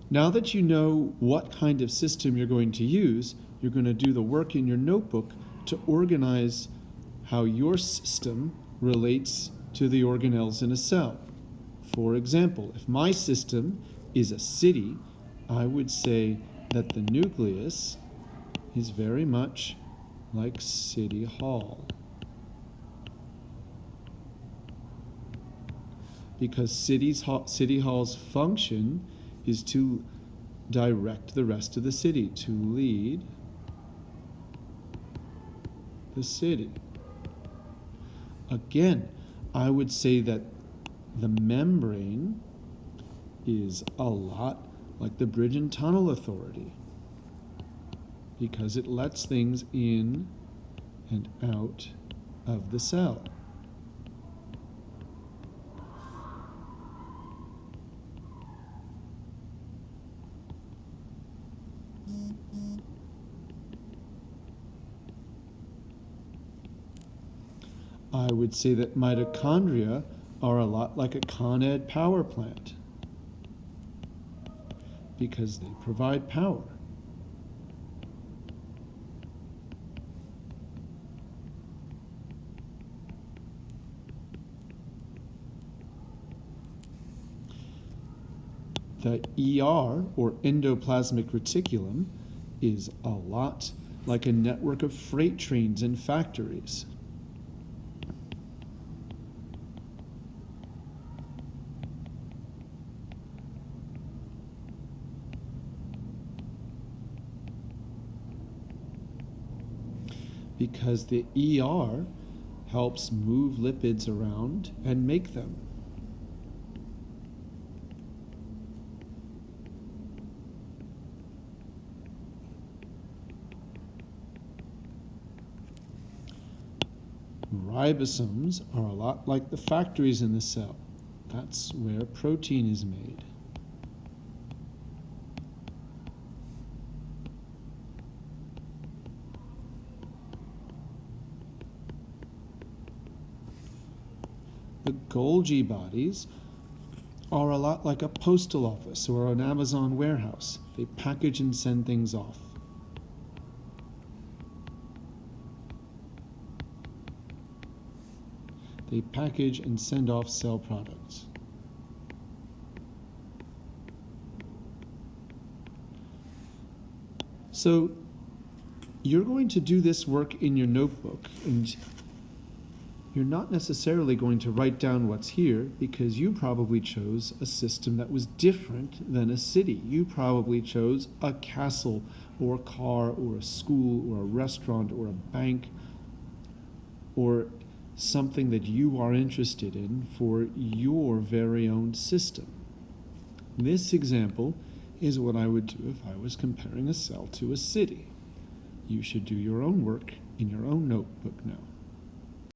Now that you know what kind of system you're going to use, you're going to do the work in your notebook to organize how your system relates to the organelles in a cell. For example, if my system is a city, I would say that the nucleus is very much like City Hall. Because City Hall's function is to direct the rest of the city, to lead the city. Again, I would say that the membrane is a lot like the Bridge and Tunnel Authority, because it lets things in and out of the cell. I would say that mitochondria are a lot like a Con Ed power plant, because they provide power. The ER, or endoplasmic reticulum, is a lot like a network of freight trains and factories. Because the ER helps move lipids around and make them. Ribosomes are a lot like the factories in the cell. That's where protein is made. The Golgi bodies are a lot like a postal office or an Amazon warehouse. They package and send things off. They package and send off cell products. So you're going to do this work in your notebook, and you're not necessarily going to write down what's here, because you probably chose a system that was different than a city. You probably chose a castle or a car or a school or a restaurant or a bank, or something that you are interested in for your very own system. This example is what I would do if I was comparing a cell to a city. You should do your own work in your own notebook now.